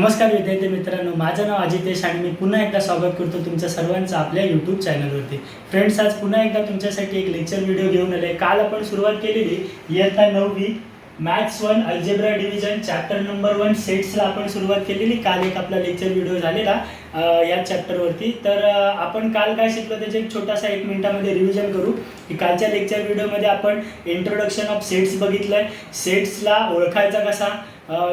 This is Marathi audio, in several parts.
नमस्कार विद्यार्थी मित्रांनो, माझं नाव अजितेश आणि मी पुन्हा एकदा स्वागत करतो तुमच्या सर्वांचं आपल्या यूट्यूब चॅनलवरती. फ्रेंड्स, आज पुन्हा एकदा तुमच्यासाठी एक लेक्चर व्हिडिओ घेऊन आले. काल आपण सुरुवात केलेली इयत्ता 9वी maths 1 algebra division chapter number 1 सेट्सला आपण सुरुवात केलेली. काल एक आपला लेक्चर व्हिडिओ झालेला या चॅप्टरवरती. तर आपण काल काय शिकलो त्याचे एक छोटासा 1 मिनिटामध्ये रिव्हिजन करू. की कालच्या लेक्चर व्हिडिओमध्ये आपण इंट्रोडक्शन ऑफ सेट्स बघितलं आहे. सेट्सला ओळखायचा कसा,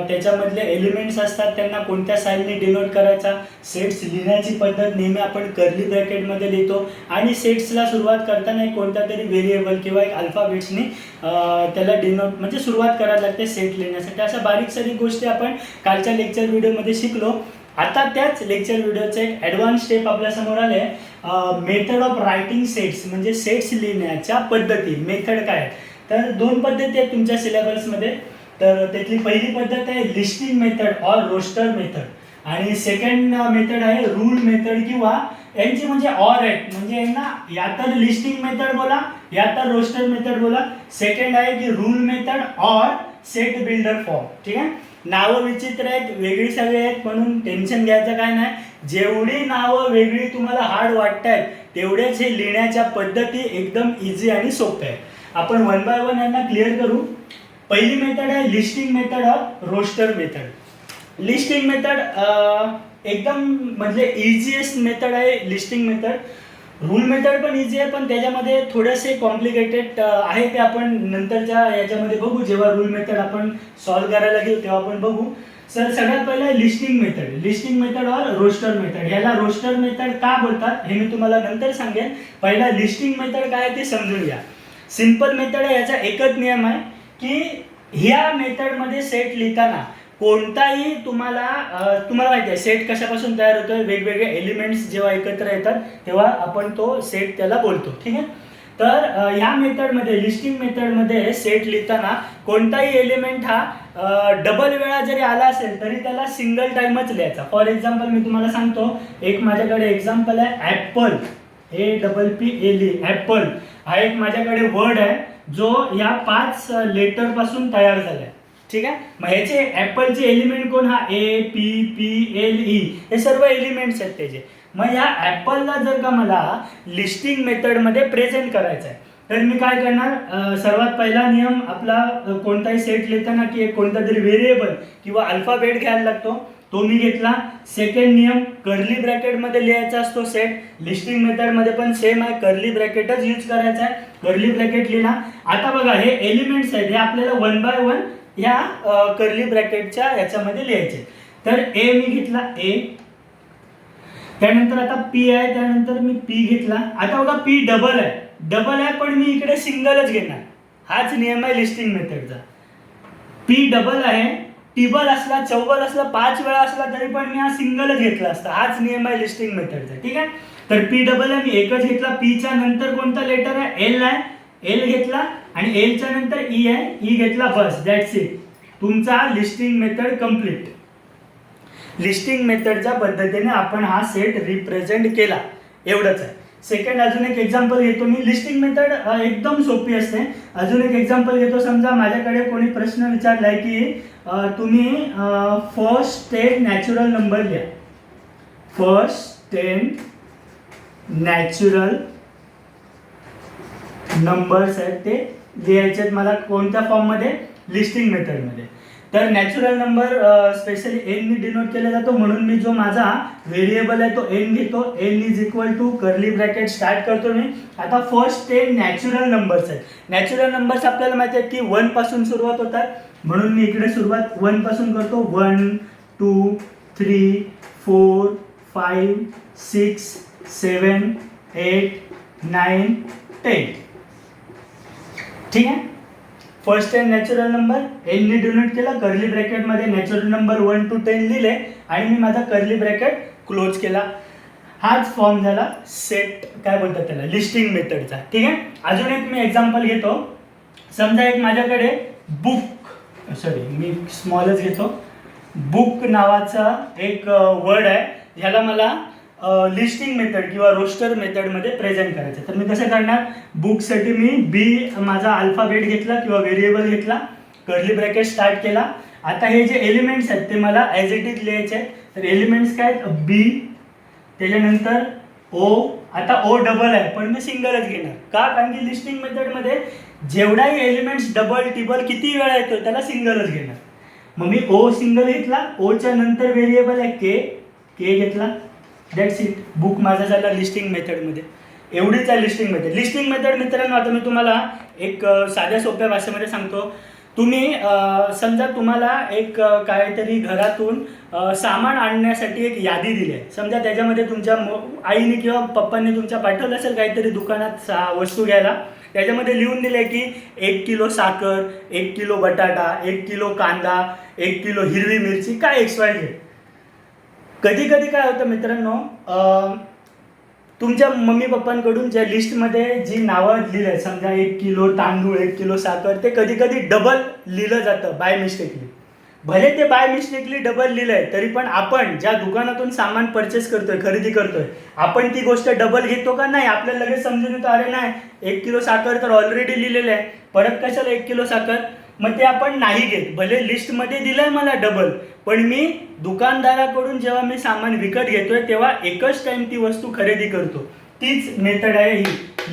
त्याच्यामधले एलिमेंट्स असतात त्यांना कोणत्या साईनने डिनोट करायचा, सेट्स लिहिण्याची पद्धत नेहमी आपण कर्ली ब्रॅकेटमध्ये लिहितो आणि सेट्सला सुरुवात करताना एक कोणत्या तरी व्हेरिएबल किंवा एक अल्फाबेट्सने त्याला डिनोट म्हणजे सुरुवात करायला लागते सेट लिहिण्यासाठी. अशा बारीक सारीक गोष्टी आपण कालच्या लेक्चर व्हिडिओमध्ये शिकलो. आता त्याच लेक्चर व्हिडिओचं एक ॲडव्हान्स स्टेप आपल्यासमोर आले, मेथड ऑफ रायटिंग सेट्स म्हणजे सेट्स लिहिण्याच्या पद्धती. मेथड काय आहे तर 2 पद्धती आहेत तुमच्या सिलेबसमध्ये. तर त्यातली पहिली पद्धत आहे listing method or roster method आणि सेकंड मेथड आहे रूल मेथड किंवा यांची म्हणजे ऑर आहेत, म्हणजे यांना या तर लिस्टिंग मेथड बोला या तर रोस्टर मेथड बोला. सेकंड आहे की rule method or set builder form. ठीक आहे, नावं विचित्र आहेत, वेगळी सगळे आहेत म्हणून टेन्शन घ्यायचं काय नाही. जेवढी नावं वेगळी तुम्हाला हार्ड वाटत आहेत तेवढेच हे लिहिण्याच्या पद्धती एकदम इझी आणि सोप्या आहेत. आपण 1 बाय 1 यांना क्लिअर करू. पहिली मेथड आहे listing method or roster method. Listing method एकदम म्हणजे इझिएस्ट मेथड आहे लिस्टिंग मेथड. रूल मेथड पण इझी आहे पण त्याच्यामध्ये थोडेसे कॉम्प्लिकेटेड आहे, ते आपण नंतरच्या याच्यामध्ये बघू. जेव्हा रूल मेथड आपण सॉल्व्ह करायला घेऊ तेव्हा आपण बघू. सर सगळ्यात पहिलं आहे listing method. Listing method or roster method. ह्याला रोस्टर मेथड का बोलतात हे मी तुम्हाला नंतर सांगेन. पहिला लिस्टिंग मेथड काय ते समजून घ्या. सिंपल मेथड आहे, याचा एकच नियम आहे की ह्या मेथडमध्ये सेट लिहिताना कोणताही तुम्हाला माहिती आहे सेट कशापासून तयार होतोय. वेगवेगळे एलिमेंट्स जेव्हा एकत्र येतात तेव्हा आपण तो सेट त्याला बोलतो. ठीक आहे, तर ह्या मेथडमध्ये लिस्टिंग मेथडमध्ये सेट लिहिताना कोणताही एलिमेंट हा डबल वेळा जरी आला असेल तरी त्याला सिंगल टाइमच लिहायचा. फॉर एक्झाम्पल मी तुम्हाला सांगतो, एक माझ्याकडे एक्झाम्पल आहे ॲपल, APPLE ॲपल हा एक माझ्याकडे वर्ड आहे जो या 5 लेटर पासून तयार झालाय. ठीक आहे, मग ह्याचे ॲपलचे एलिमेंट कोण, हा APPLE हे सर्व एलिमेंट्स आहेत त्याचे. मग या ॲपलला जर का मला लिस्टिंग मेथडमध्ये प्रेझेंट करायचं आहे तर मी काय करणार, सर्वात पहिला नियम आपला कोणताही सेट लिहिताना की एक कोणता तरी व्हेरिएबल किंवा अल्फाबेट घ्यायला लागतो, तो मी घेतला. सेकंड नियम कर्ली ब्रॅकेटमध्ये लिहायचा असतो सेट. लिस्टिंग मेथडमध्ये पण सेम आहे, कर्ली ब्रॅकेटच यूज करायचा आहे. कर्ली ब्रॅकेट लिहिला. आता बघा हे एलिमेंट्स आहेत हे आपल्याला 1 बाय 1 या कर्ली ब्रॅकेटच्या याच्यामध्ये लिहायचे. तर ए मी घेतला ए, त्यानंतर आता पी आहे, त्यानंतर मी पी घेतला. आता बघा पी डबल आहे पण मी इकडे सिंगलच घेणार. हाच नियम आहे लिस्टिंग मेथडचा. पी डबल आहे, टिबल असला, चौबल असला, 5 वेळा असला तरी पण मी हा सिंगलच घेतला असता. हाच नियम आहे लिस्टिंग मेथडचा. ठीक आहे, तर पी डबल आहे मी एकच घेतला. पीच्या नंतर कोणता लेटर आहे, एल आहे, एल घेतला आणि एलच्या नंतर ई आहे, ई घेतला. बस, दॅट्स इट, तुमचा लिस्टिंग मेथड कम्प्लीट. लिस्टिंग मेथडच्या पद्धतीने आपण हा सेट रिप्रेझेंट केला, एवढंच आहे. सेकंड अजून एक एक्झाम्पल घेतो मी. लिस्टिंग मेथड एकदम सोपी असते. अजून एक एक्झाम्पल घेतो. समजा माझ्याकडे कोणी प्रश्न विचारलाय की तुम्ही फर्स्ट 10 नॅचरल नंबर लिहा. फर्स्ट 10 नॅचरल नंबर्स आहेत ते लिहायचे आहेत मला. कोणत्या फॉर्ममध्ये, लिस्टिंग मेथडमध्ये. तर नॅचरल नंबर स्पेशली एन नी डिनोट केला जातो म्हणून मी जो माझा व्हेरिएबल आहे तो एन घेतो. N is equal to curly bracket start करतो मी. आता फर्स्ट 10 नॅचरल नंबर्स आहेत. नॅचरल नंबर्स आपल्याला माहिती आहे की 1 पासून सुरुवात होतात म्हणून मी इकडे सुरुवात 1 पासून करतो. 1 2 3 4 5 6 7 8 9 10. ठीक आहे, फर्स्ट 10 नॅचरल नंबर एन नी डिनोट केला. कर्ली ब्रॅकेटमध्ये नॅचरल नंबर 1 to 10 लिहिले आणि मी माझा कर्ली ब्रॅकेट क्लोज केला. हाच फॉर्म झाला सेट, काय बोलतात त्याला, लिस्टिंग मेथडचा. ठीक आहे, अजून एक मी एक्झाम्पल घेतो. समजा एक माझ्याकडे मी स्मॉलच घेतो. बुक नावाचा एक वर्ड आहे, ह्याला मला लिस्टिंग मेथड किंवा रोस्टर मेथडमध्ये प्रेझेंट करायचं. तर मी कसं करणार, बुकसाठी मी बी माझा अल्फाबेट घेतला किंवा व्हेरिएबल घेतला, कर्ली ब्रॅकेट स्टार्ट केला आता हे जे एलिमेंट्स आहेत ते मला ॲज इट इज लिहायचे आहेत. तर एलिमेंट्स काय आहेत, बी, त्याच्यानंतर ओ. आता ओ डबल आहे पण मी सिंगलच घेणार का, कारण की लिस्टिंग मेथडमध्ये जेवढाही एलिमेंट्स डबल टिबल किती वेळा येतो त्याला सिंगलच घेणार. मग मी ओ सिंगल घेतला, ओच्या नंतर व्हेरिएबल आहे के, के घेतला. That's it. बुक माझा झाला लिस्टिंग मेथडमध्ये. एवढीच आहे लिस्टिंग मेथड. लिस्टिंग मेथड मित्रांनो आता मी तुम्हाला एक साध्या सोप्या भाषेमध्ये सांगतो. तुम्ही समजा तुम्हाला एक काहीतरी घरातून सामान आणण्यासाठी एक यादी दिली आहे. समजा त्याच्यामध्ये तुमच्या आईने किंवा पप्पांनी तुमच्या पाठवलं असेल काहीतरी दुकानात वस्तू घ्यायला. त्याच्यामध्ये लिहून दिलं आहे की 1 किलो साखर, 1 किलो बटाटा, 1 किलो कांदा, 1 किलो हिरवी मिरची, काय XYZ. कधी कधी काय होतं मित्रांनो, तुमच्या मम्मी पप्पांकडून ज्या लिस्टमध्ये जी नावं लिहिलं आहे, समजा 1 किलो तांदूळ, 1 किलो साखर, ते कधी कधी डबल लिहिलं जातं बाय मिस्टेकली. भले ते बाय मिस्टेकली डबल लिहिलं आहे तरी पण आपण ज्या दुकानातून सामान परचेस करतोय, खरेदी करतोय, आपण ती गोष्ट डबल घेतो का नाही. आपल्याला लगेच समजून येतं, अरे नाही 1 किलो साखर तर ऑलरेडी लिहिलेलं आहे, परत कशाला 1 किलो साखर. मग ते आपण नाही घेत. भले लिस्टमध्ये दिलं आहे मला डबल, पण मी दुकानदाराकडून जेव्हा मी सामान विकत घेतोय तेव्हा एकच टाइम ती वस्तू खरेदी करतो. तीच मेथड आहे ही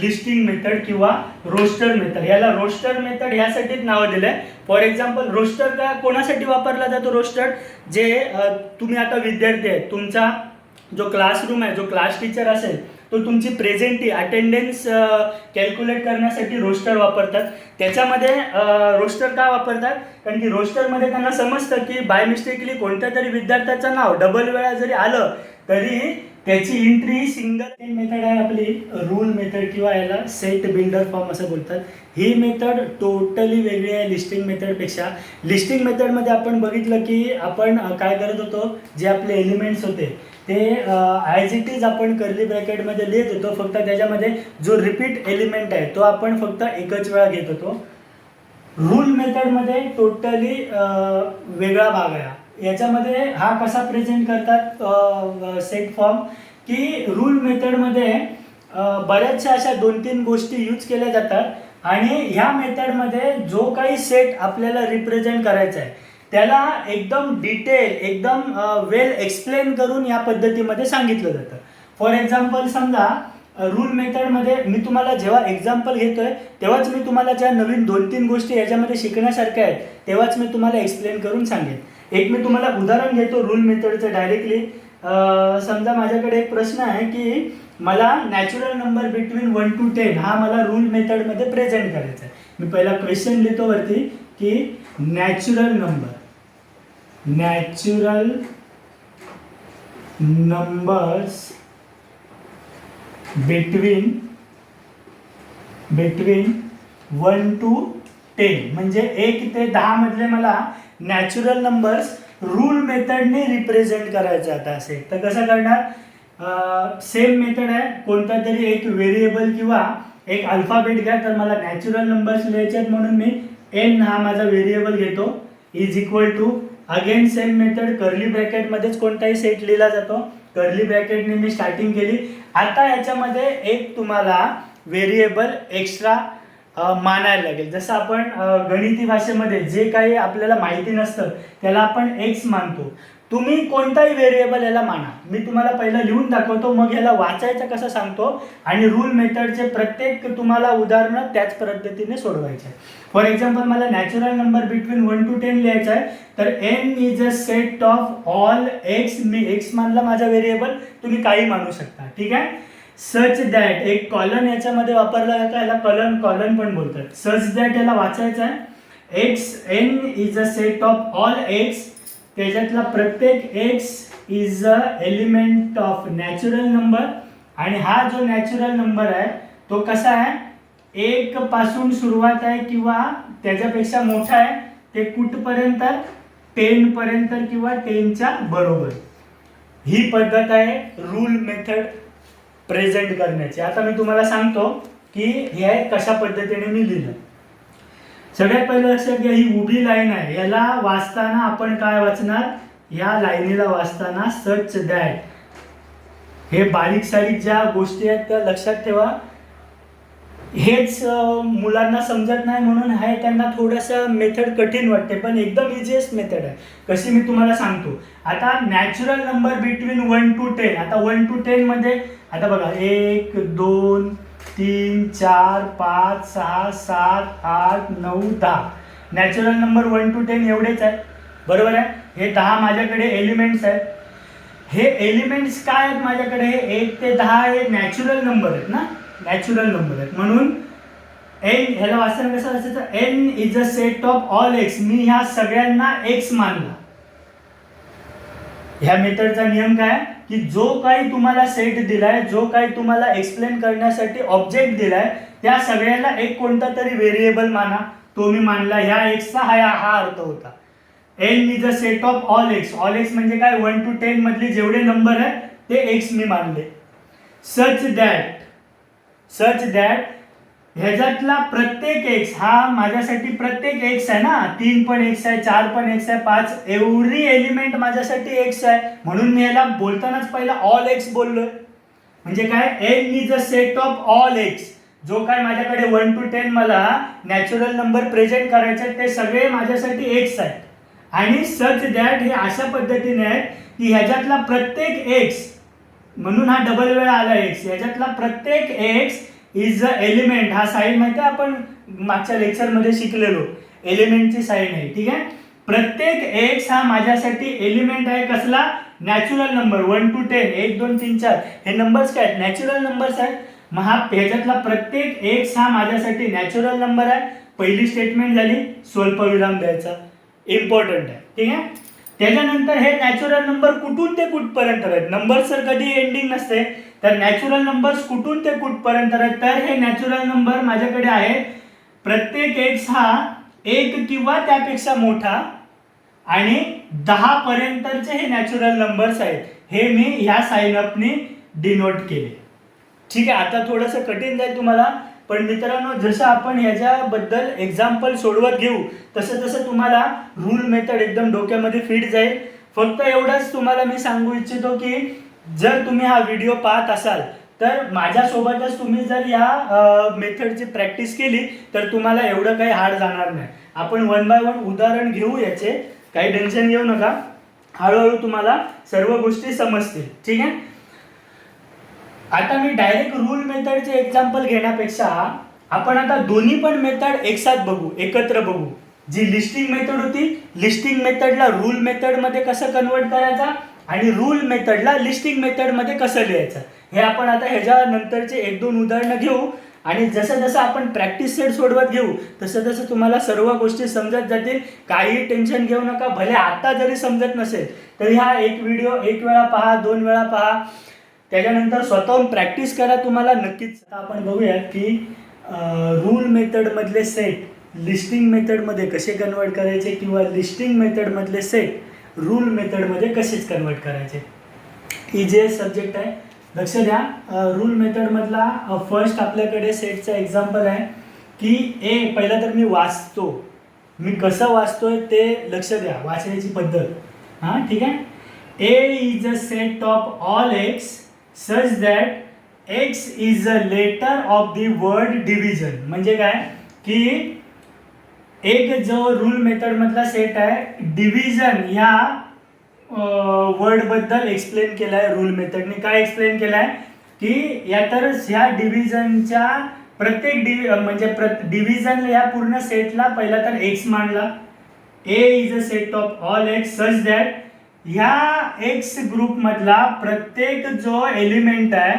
लिस्टिंग मेथड किंवा रोस्टर मेथड. याला रोस्टर मेथड यासाठीच नाव दिलं आहे. फॉर एक्झाम्पल रोस्टर का कोणासाठी वापरला जातो रोस्टर, जे तुम्ही आता विद्यार्थी आहेत, तुमचा जो क्लासरूम आहे, जो क्लास टीचर असेल तो तुमची प्रेझेंटी अटेंडन्स कॅल्क्युलेट करण्यासाठी रोस्टर वापरतात. त्याच्यामध्ये रोस्टर का वापरतात, कारण की रोस्टरमध्ये त्यांना समजतं की बाय मिस्टेकली कोणत्या तरी विद्यार्थ्याचं नाव डबल वेळा जरी आलं तरी त्याची एंट्री सिंगल. मेथड आहे आपली रूल मेथड किंवा याला सेट बिल्डर फॉर्म असं बोलतात. ही मेथड टोटली वेगळी आहे लिस्टिंग मेथडपेक्षा. लिस्टिंग मेथडमध्ये आपण बघितलं की आपण काय करत होतो, जे आपले एलिमेंट्स होते ते ॲज इट इज आपण कर्ली ब्रॅकेटमध्ये लिहित होतो. फक्त त्याच्यामध्ये जो रिपीट एलिमेंट आहे तो आपण फक्त एकच वेळा घेत होतो. रूल मेथडमध्ये टोटली वेगळा भाग आहे. याच्यामध्ये हा कसा प्रेझेंट करतात सेट फॉर्म, की रूल मेथडमध्ये बऱ्याचशा अशा 2-3 गोष्टी यूज केल्या जातात आणि ह्या मेथडमध्ये जो काही सेट आपल्याला रिप्रेझेंट करायचा आहे त्याला एकदम डिटेल, एकदम वेल एक्सप्लेन करून या पद्धतीमध्ये सांगितलं जातं. फॉर एक्झाम्पल समजा रूल मेथडमध्ये मी तुम्हाला जेव्हा एक्झाम्पल घेतोय तेव्हाच मी तुम्हाला ज्या नवीन 2-3 गोष्टी याच्यामध्ये शिकण्यासारख्या आहेत तेव्हाच मी तुम्हाला एक्सप्लेन करून सांगेन. एक मी तुम्हाला उदाहरण घेतो रूल मेथडचं डायरेक्टली. समजा माझ्याकडे एक प्रश्न आहे की मला नॅचरल नंबर बिटवीन 1 to 10 हा मला रूल मेथडमध्ये प्रेझेंट करायचा आहे. मी पहिला क्वेश्चन लिहितो वरती की नॅचरल नंबर्स बिटवीन 1 to 10 म्हणजे 1 ते 10 मधले मला नॅचरल नंबर्स रूल मेथडने रिप्रेझेंट करायचे. आता असे तर कसं करणार, सेम मेथड आहे. कोणता तरी एक व्हेरिएबल किंवा एक अल्फाबेट घ्या. तर मला नॅचरल नंबर्स लिहायचे आहेत म्हणून मी n हा माझा व्हेरिएबल घेतो is equal to, again same method, curly ब्रॅकेटमध्येच कोणताही सेट लिहिला जातो. कर्ली ब्रॅकेटने मी स्टार्टिंग केली. आता याच्यामध्ये एक तुम्हाला व्हेरिएबल एक्स्ट्रा मानायला लागेल. जसं आपण गणिती भाषेमध्ये जे काही आपल्याला माहिती नसतं त्याला आपण एक्स मानतो. तुम्ही कोणताही व्हेरिएबल याला माना. मी तुम्हाला पहिला लिहून दाखवतो, मग याला वाचायचं कसं सांगतो आणि रूल मेथडचे प्रत्येक तुम्हाला उदाहरणं त्याच पद्धतीने सोडवायचे. फॉर एक्झाम्पल मला नॅचरल नंबर बिटवीन 1 to 10 लिहायचा आहे. तर n is a set of all x. Me x मानला माझा व्हेरिएबल, तुम्ही काही मानू शकता, ठीक आहे. सच दॅट, एक कॉलन याच्यामध्ये वापरला जातो, याला कॉलन पण बोलतात. सच दॅट याला वाचायचं आहे. X n is a set of all x, त्याच्यातला प्रत्येक x is a element of natural number. आणि हा जो नॅचरल नंबर आहे तो कसा आहे, 1 पासून सुरुवात आहे किंवा त्याच्यापेक्षा मोठा आहे ते कुठपर्यंत, 10 पर्यंत किंवा 10च्या बरोबर. ही पद्धत आहे रूल मेथड प्रेझेंट करण्याची. आता मी तुम्हाला सांगतो की हे कशा पद्धतीने मी लिहिलं. सगळ्यात पहिलं लक्षात घ्या, ही उभी लाईन आहे, याला वाचताना आपण काय वाचणार, या लाईनीला वाचताना सच दॅट. हे बारीक सारीक ज्या गोष्टी आहेत त्या लक्षात ठेवा. हेच मुलांना समजत नाही म्हणून हे त्यांना थोडंसं मेथड कठीण वाटते, पण एकदम इझिएस्ट मेथड आहे. कशी मी तुम्हाला सांगतो. आता नॅचरल नंबर बिटवीन 1 to 10. आता 1 to 10 मध्ये आता बघा 1 2 3 4 5 6 7 8 9 10. नॅचरल नंबर 1 to 10 एवढेच आहे, बरोबर आहे. हे 10 माझ्याकडे एलिमेंट्स आहेत. हे एलिमेंट्स काय आहेत माझ्याकडे, हे 1 ते 10 हे नॅचरल नंबर आहेत ना, नॅचरल नंबर आहेत. म्हणून एन ह्याला वाचताना कसं असायचं, N is a set of all x. मी ह्या सगळ्यांना एक्स मानला. ह्या मेथडचा नियम काय की जो काही तुम्हाला सेट दिलाय, जो काही तुम्हाला एक्सप्लेन करण्यासाठी ऑब्जेक्ट दिलाय, त्या सगळ्याला एक कोणता तरी व्हेरिएबल माना. तो मी मानला, ह्या एक्सचा हा अर्थ होता. N is a set of all X. All X म्हणजे काय, 1 to 10 मधले जेवढे नंबर आहेत ते एक्स मी मानले. सच दॅट ह्याच्यातला प्रत्येक एक्स हा माझ्यासाठी प्रत्येक एक्स आहे ना. 3 पण एक्स आहे, 4 पण एक्स आहे, 5 एव्हरी एलिमेंट माझ्यासाठी एक्स आहे. म्हणून मी याला बोलतानाच पहिला ऑल एक्स बोललोय. म्हणजे काय, N is a set of all X. जो काय माझ्याकडे 1 to 10 मला नॅचरल नंबर प्रेझेंट करायचे ते सगळे माझ्यासाठी एक्स आहेत. आणि सच दॅट हे अशा पद्धतीने आहे की ह्याच्यातला प्रत्येक एक्स, म्हणून हा डबल वेळा आला एक्स, ह्याच्यातला प्रत्येक एक्स इज अ एलिमेंट. हा साईन माहिती आहे, आपण मागच्या लेक्चरमध्ये शिकलेलो, एलिमेंटची साईन आहे. ठीक आहे, प्रत्येक एक्स हा माझ्यासाठी एलिमेंट आहे. कसला, नॅचरल नंबर 1 to 10, 1 2 3 4 हे नंबर्स काय, नॅचरल नंबर्स आहेत. मग हा ह्याच्यातला प्रत्येक एक्स हा माझ्यासाठी नॅचरल नंबर आहे. पहिली स्टेटमेंट झाली, स्वल्पविराम द्यायचा, इम्पॉर्टंट आहे. ठीक आहे, त्याच्यानंतर हे नॅचरल नंबर कुठून ते कुठपर्यंत आहेत. नंबर तर कधी एंडिंग नसते, तर नॅचरल नंबर्स कुठून ते कुठपर्यंत आहेत. तर हे नॅचरल नंबर माझ्याकडे आहे, प्रत्येक एक्स हा 1 किंवा त्यापेक्षा मोठा आणि 10 पर्यंतचे हे नॅचरल नंबर्स आहेत. हे मी ह्या साइन अपने डिनोट केले. ठीक आहे, आता थोडंसं कठीण जाईल तुम्हाला, पण मित्रांनो जसं आपण ह्याच्याबद्दल एक्झाम्पल सोडवत घेऊ तसं तसं तुम्हाला रूल मेथड एकदम डोक्यामध्ये फिट जाईल. फक्त एवढंच तुम्हाला मी सांगू इच्छितो की जर तुम्ही हा व्हिडिओ पाहत असाल तर माझ्यासोबतच तुम्ही जर या मेथडची प्रॅक्टिस केली तर तुम्हाला एवढं काही हार्ड जाणार नाही. आपण 1 by 1 उदाहरण घेऊ याचे, काही टेन्शन घेऊ नका. हळूहळू तुम्हाला सर्व गोष्टी समजतील. ठीक आहे, आता मी डायरेक्ट रूल मेथडचे एक्झाम्पल घेण्यापेक्षा आपण आता दोन्ही पण मेथड एकसाथ बघू, एकत्र बघू. जी लिस्टिंग मेथड होती, लिस्टिंग मेथडला रूल मेथड मध्ये कसं कन्वर्ट करायचा आणि रूल मेथडला लिस्टिंग मेथड मध्ये कसं लिहायचं, हे आपण आता ह्याच्यानंतरचे 1-2 उदाहरणं घेऊ. आणि जसं जसं आपण प्रॅक्टिस सेट सोडवत घेऊ तसं तसं तुम्हाला सर्व गोष्टी समजत जातील. काही टेन्शन घेऊ नका. भले आता जरी समजत नसेल तरी हा एक व्हिडिओ 1 वेळा पहा, 2 वेळा पहा, त्याच्यानंतर स्वतःहून प्रॅक्टिस करा, तुम्हाला नक्कीच. आता आपण बघूया की रूल मेथडमधले सेट लिस्टिंग मेथडमध्ये कसे कन्वर्ट करायचे किंवा लिस्टिंग मेथडमधले सेट रूल मेथडमध्ये कसेच कन्वर्ट करायचे. इझिएस्ट सब्जेक्ट आहे, लक्ष द्या. रूल मेथडमधला फर्स्ट आपल्याकडे सेटचा एक्झाम्पल आहे की ए. पहिला तर मी वाचतो, मी कसं वाचतोय ते लक्ष द्या, वाचण्याची पद्धत. हां ठीक आहे. A is a set of all x such that x is a letter of the word division. म्हणजे काय की एक जो रूल मेथड मधला सेट आहे, डिव्हिजन ह्या वर्ड बद्दल एक्सप्लेन केलाय रूल मेथडने. काय एक्सप्लेन केलाय की या तर ह्या डिव्हिजनच्या प्रत्येक म्हणजे डिव्हिजन या पूर्ण सेटला पहिला तर एक्स मानला. A is a set of all x such that ह्या एक्स ग्रुप मधला प्रत्येक जो एलिमेंट आहे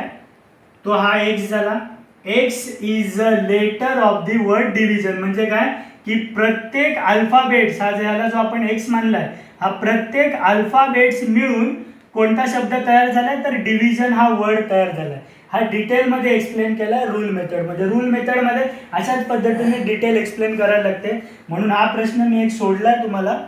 तो हा एक्स झाला. X is a letter of the word division. म्हणजे काय की प्रत्येक अल्फाबेट्स हा ज्याला जो आपण एक्स मानलाय, हा प्रत्येक अल्फाबेट्स मिळून कोणता शब्द तयार झालाय तर डिव्हिजन हा वर्ड तयार झालाय. हा डिटेलमध्ये एक्सप्लेन केलाय रूल मेथडमध्ये. रूल मेथडमध्ये अशाच पद्धतीने डिटेल एक्सप्लेन करायला लागते. म्हणून हा प्रश्न मी एक सोडलाय तुम्हाला,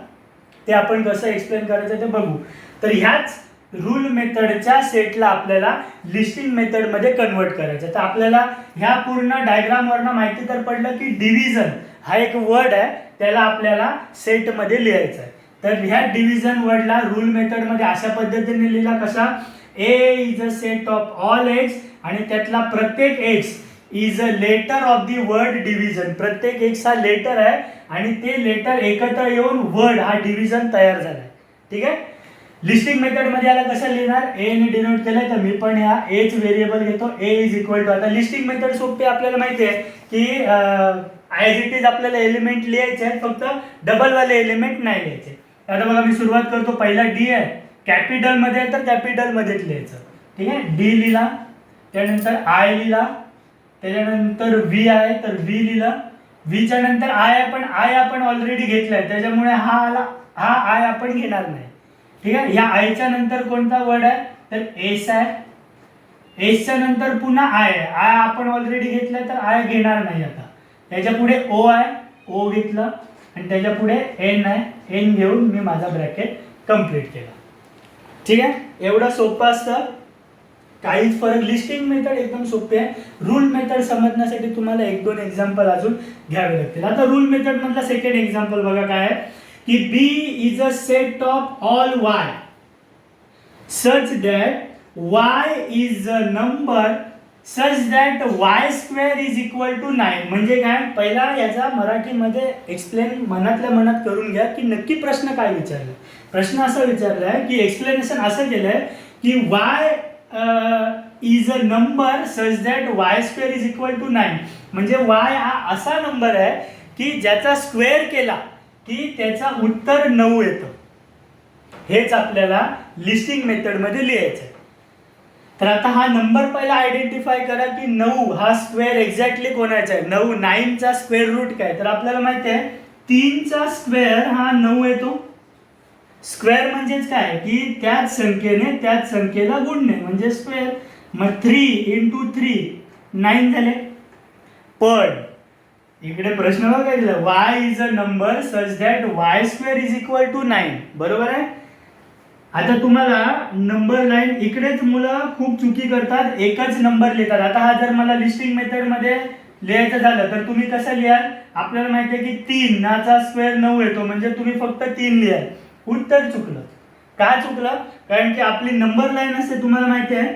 ते आपण कसं एक्सप्लेन करायचं ते बघू. तर ह्याच रूल मेथडच्या सेटला आपल्याला लिस्टिंग मेथडमध्ये कन्वर्ट करायचं. तर आपल्याला ह्या पूर्ण डायग्रामवरनं माहिती तर पडलं की डिव्हिजन हा एक वर्ड आहे, त्याला आपल्याला सेटमध्ये लिहायचा आहे. तर ह्या डिव्हिजन वर्डला रूल मेथडमध्ये अशा पद्धतीने लिहिला कसा, A is a set of all x आणि त्यातला प्रत्येक x is a letter of the word division. प्रत्येक एक्स हा लेटर आहे आणि ते लेटर एकत्र येऊन वर्ड हा डिव्हिजन तयार झालाय. ठीक आहे. लिस्टिंग मेथड मध्ये याला कसं लिहिणार, ए ने डिनोट केलंय तर मी पण या एच व्हेरिएबल घेतो. ए इज इक्वल टू, आता लिस्टिंग मेथड सोपी आपल्याला माहिती आहे की ॲज इट इज आपल्याला एलिमेंट लिहायचे आहेत, फक्त डबल वाले एलिमेंट नाही लिहायचे. आता बघा मी सुरुवात करतो. पहिला डी आहे, कॅपिटल मध्ये आहे तर कॅपिटल मध्येच लिहायचं. ठीक आहे. डी लिहिला, त्यानंतर आय लिहिला, त्याच्यानंतर व्ही आहे तर व्ही लिहिला, व्हीच्या नंतर आय आहे पण आय आपण ऑलरेडी घेतलाय त्याच्यामुळे हा आय आपण घेणार नाही. ठीक आहे. या आयच्या नंतर कोणता वर्ड आहे तर एस आहे. एसच्या नंतर पुन्हा आय आहे, आय आपण ऑलरेडी घेतलाय तर आय घेणार नाही. आता त्याच्या पुढे ओ आहे, ओ घेतलं आणि त्याच्या पुढे एन आहे, एन घेऊन मी माझा ब्रॅकेट कंप्लीट केला. ठीक आहे. एवढं सोपं असतं, काहीच फरक. लिस्टिंग मेथड एकदम सोपी आहे. रूल मेथड समजण्यासाठी तुम्हाला एक दोन एक्झाम्पल अजून घ्यावे लागतील. आता रूल मेथड मधला सेकंड एक्झाम्पल बघा काय आहे की B is a set of all y such that y is a number such that Y square is equal to 9. म्हणजे काय, पहिला याचा मराठीमध्ये एक्सप्लेन मनातल्या मनात करून घ्या की नक्की प्रश्न काय विचारला. प्रश्न असा विचारलाय की एक्सप्लेनेशन असं केलंय की Y is a number such that Y square is equal to 9. म्हणजे वाय हा असा नंबर आहे की ज्याचा स्क्वेअर केला की त्याचा उत्तर 9 येतं. हेच आपल्याला लिस्टिंग मेथडमध्ये लिहायचं आहे. तर आता हा नंबर पहिला आयडेंटिफाय करा की 9 हा स्क्वेअर एक्झॅक्टली कोणाचा आहे. 9 चा स्क्वेअर रूट काय, तर आपल्याला माहिती आहे 3 चा स्क्वेअर हा 9 येतो. स्क्वेअर म्हणजेच काय की त्याच संख्येने त्याच संख्येला गुणणे म्हणजे स्क्वेअर. मग 3 इंटू 3 9 झाले. पण इकडे प्रश्न बघा काय दिला, Y is a number such that Y square is equal to 9. बरोबर आहे. आता तुम्हाला नंबर लाईन इकडेच मुलं खूप चुकी करतात, एकच नंबर लिहितात. आता हा जर मला लिस्टिंग मेथड मध्ये लिहायचं झालं तर तुम्ही कसं लिहाल, आपल्याला माहिती आहे की 3 नाचा स्क्वेअर 9 येतो म्हणजे तुम्ही फक्त 3 लिहाल. उत्तर चुकलं. का चुकलं, कारण की आपली नंबर लाईन असते, तुम्हाला माहिती आहे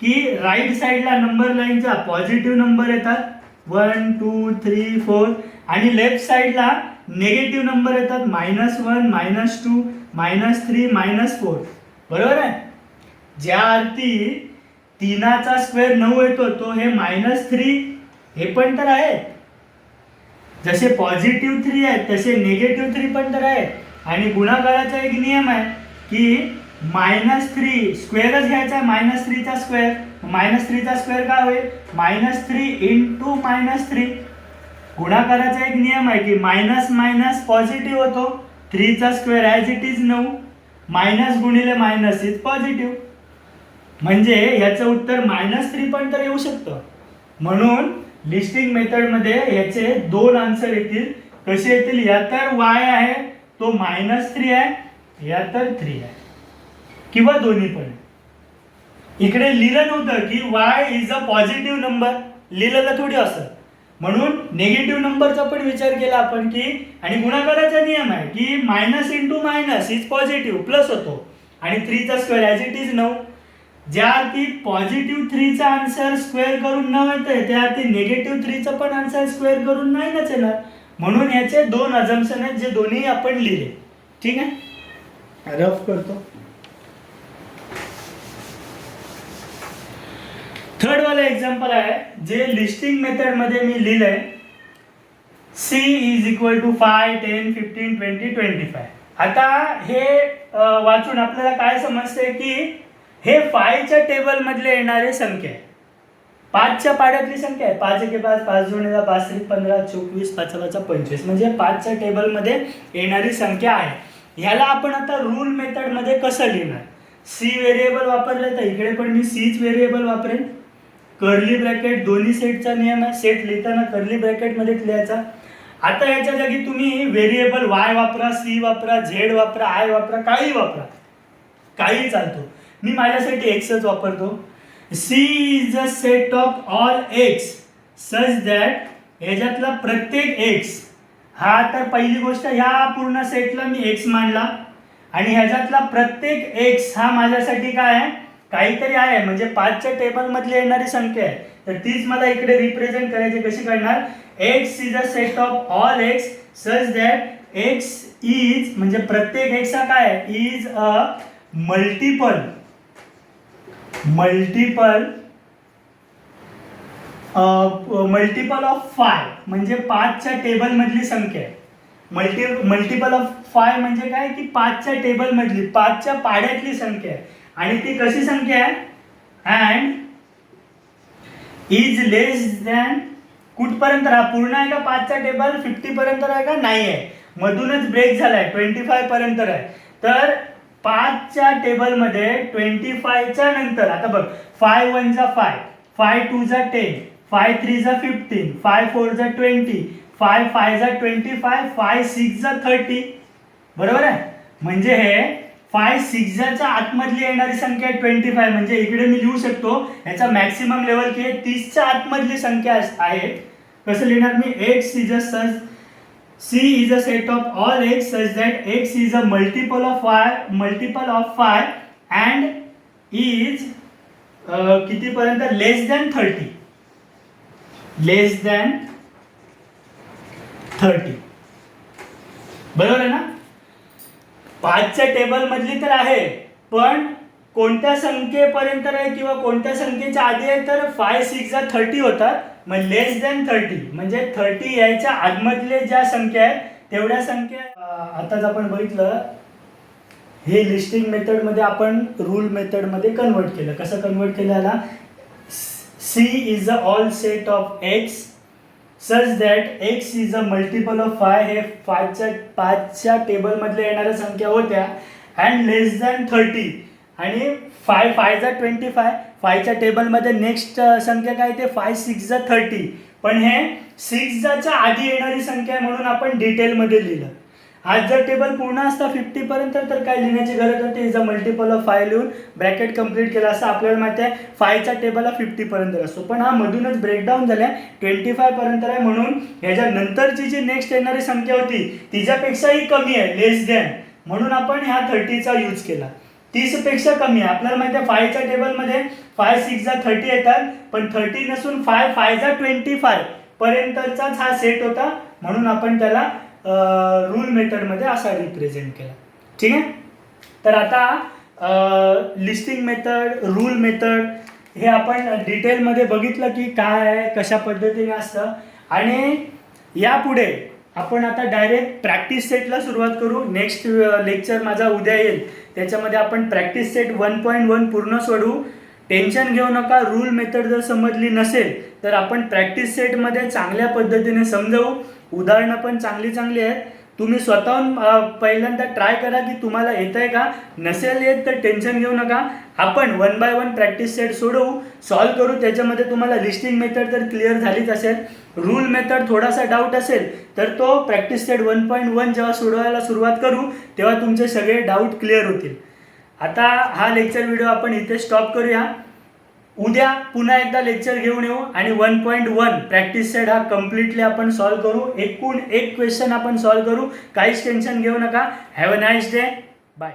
की राईट साईडला नंबर लाईनचा पॉझिटिव्ह नंबर येतात 1 2 3 4 आणि लेफ्ट साईडला निगेटिव्ह नंबर येतात -1 -2 -3 -4. बरोबर आहे. ज्या अर्थी 3चा स्क्वेअर 9 येतो तो हे -3 हे पण तर आहे. जसे पॉझिटिव्ह 3 आहेत तसे निगेटिव्ह 3 पण तर आहे. आणि गुणाकाराचा एक नियम आहे की -3 स्क्वेअरच घ्यायचा आहे, -3 चा स्क्वेअर. -3 चा स्क्वेअर काय होईल, -3 इंटू -3. गुणाकाराचा एक नियम आहे की मायनस मायनस पॉझिटिव्ह होतो, 3 चा square as it is 9, minus गुणिले मायनस इज पॉझिटिव्ह. म्हणजे याचं उत्तर -3 पण तर येऊ शकतं. म्हणून लिस्टिंग मेथडमध्ये याचे 2 आन्सर येतील. कसे येतील, या तर वाय आहे तो -3 आहे, या तर 3 आहे, किंवा दोन्ही पण. इकडे लिहिलं नव्हतं की Y is a positive number, लिहिलेलं थोडी असं. म्हणून निगेटिव्ह नंबरचा पण विचार केला आपण की, आणि गुणाकाराचा नियम आहे की minus into minus is positive, plus होतो, आणि 3 चा स्क्वेअर ॲज इट इज 9. ज्या अर्थी पॉझिटिव्ह 3 चा आन्सर स्क्वेअर करून 9 येते, त्या अर्थी निगेटिव्ह 3 चा पण आन्सर स्क्वेअर करून 9च येणार. म्हणून याचे 2 अझम्पशन आहेत जे दोन्ही आपण लिहिले. ठीक आहे. रफ करतो. थर्ड वाला एक्झाम्पल आहे जे लिस्टिंग मेथड मध्ये मी लिहिलंय. C is equal to 5 10 15 20 25. आता हे वाचून आपल्याला काय समजते की हे 5 च्या टेबल मधले येणारे संख्या आहे. 5 च्या पाड्यातली संख्या आहे. 5 1 5 5 2 5 3 15 24 5 5 25 म्हणजे 5 च्या टेबल मध्ये येणारी संख्या आहे. ह्याला आपण आता रूल मेथड मध्ये कसं लिहिणार. C व्हेरिएबल वापरले तर इकडे पण मी Cच व्हेरिएबल वापरेन. कर्ली ब्रॅकेट दोन्ही सेटचा नियम आहे, सेट लिहिताना कर्ली ब्रॅकेट मध्ये लिहायचा. आता याच्या जागी तुम्ही व्हेरिएबल वाय वापरा, सी वापरा, झेड वापरा, आय वापरा, काही वापरा, काही चालतो. मी माझ्यासाठी एक्सच वापरतो. C is a set of all x such that याच्यातला प्रत्येक एक्स हा, तर पहिली गोष्ट ह्या पूर्ण सेटला मी एक्स मानला आणि ह्याच्यातला प्रत्येक एक्स हा माझ्यासाठी काय आहे, काहीतरी आहे म्हणजे 5च्या टेबलमधली येणारी संख्या आहे, तर तीच मला इकडे रिप्रेझेंट करायची. कशी करणार? x is a set of all x such that x is म्हणजे प्रत्येक x हा काय आहे? इज अ मल्टिपल ऑफ 5 म्हणजे 5च्या टेबल मधली संख्या आहे. मल्टिपल ऑफ 5 म्हणजे काय की 5च्या टेबल मधली 5च्या पाड्यातली संख्या आहे. आणि ती कशी संख्या आहे? अँड इज लेस दॅन कुठपर्यंत हा पूर्ण आहे का? 5चा टेबल 50 पर्यंत आहे का? नाही आहे, मधूनच ब्रेक झालाय, 25 पर्यंत आहे. तर 5च्या टेबल मध्ये 25च्या नंतर आता बघ 5 1 जा 5, 5 2 जा 10, 5 3 जा 15, 5 4 जा 20, 5 5 जा 25, 5 6 जा 30. बरोबर आहे? म्हणजे हे 5 6 च्या आतमधली येणारी संख्या 25 म्हणजे इकडे मी लिहू शकतो याचा मॅक्सिमम लेवल की 30च्या आतमधली संख्या आहे. कसं लिहिणार मी? x is a C is a set of all x such that x is a multiple of 5 and is कितीपर्यंत? लेस दॅन 30. बरोबर आहे ना? 5च्या टेबल मधली तर आहे, पण कोणत्या संख्येपर्यंत आहे किंवा कोणत्या संख्येच्या आधी आहे? तर 5 6 जा 30 होतात. मग लेस दॅन 30 म्हणजे 30 यायच्या आतमधले ज्या संख्या आहेत तेवढ्या संख्या. आताच आपण बघितलं हे लिस्टिंग मेथड मध्ये आपण रूल मेथड मध्ये कन्वर्ट केलं. कसं कन्वर्ट केलं याला? C is a all set of x such that x is a multiple of 5. हे 5च्या टेबल मधल्या येणाऱ्या संख्या होत्या अँड लेस दॅन 30. आणि 5 5 जा 25, 5च्या टेबलमध्ये नेक्स्ट संख्या काय ते 5 6 जा 30. पण हे 6 जाच्या आधी येणारी संख्या म्हणून आपण डिटेलमध्ये लिहिलं. आज जर टेबल पूर्ण असता 50 पर्यंत तर काय लिहिण्याची गरज होती? इज अ मल्टिपल ऑफ 5 लिहून ब्रॅकेट कंप्लीट केला असं. आपल्याला माहिती आहे 5च्या टेबलला 50 पर्यंत असतो, पण हा मधूनच ब्रेकडाऊन झाल्या 25 पर्यंत आहे. म्हणून ह्याच्या नंतरची जी नेक्स्ट येणारी संख्या होती तिच्यापेक्षाही कमी आहे, लेस दॅन, म्हणून आपण ह्या 30चा यूज केला. 30 पेक्षा कमी आहे. आपल्याला माहिती आहे 5च्या टेबलमध्ये 5 6 जा 30 येतात, पण 30 नसून 5 5 जा 25 पर्यंतचाच हा सेट होता, म्हणून आपण त्याला रूल मेथडमध्ये असा रिप्रेझेंट केला. ठीक आहे? तर आता लिस्टिंग मेथड, रूल मेथड हे आपण डिटेलमध्ये बघितलं की काय आहे, कशा पद्धतीने असतं. आणि यापुढे आपण आता डायरेक्ट प्रॅक्टिस सेटला सुरुवात करू. नेक्स्ट लेक्चर माझा उद्या येईल, त्याच्यामध्ये आपण प्रॅक्टिस सेट 1.1 पूर्ण सोडवू. टेन्शन घेऊ नका. रूल मेथड जर समजली नसेल तर आपण प्रॅक्टिस सेटमध्ये चांगल्या पद्धतीने समजावू. उदाहरणं पण चांगली आहेत. तुम्ही स्वतःहून पहिल्यांदा ट्राय करा की तुम्हाला येत आहे का. नसेल येत तर टेन्शन घेऊ नका. आपण 1 by 1 प्रॅक्टिस सेट सोडवू, सॉल्व करू. त्याच्यामध्ये तुम्हाला लिस्टिंग मेथड तर क्लिअर झालीच असेल. रूल मेथड थोडासा डाऊट असेल तर तो प्रॅक्टिस सेट 1.1 जेव्हा सोडवायला सुरुवात करू तेव्हा तुमचे सगळे डाऊट क्लिअर होतील. आता हा लेक्चर व्हिडिओ आपण इथे स्टॉप करूया. उद्या पुन्हा एकदा लेक्चर घेऊन येऊ आणि 1.1 प्रॅक्टिस सेट हा कम्प्लिटली आपण सॉल्व करू. एकूण एक क्वेश्चन आपण सॉल्व करू. काहीच टेन्शन घेऊ नका. Have a nice day. Bye.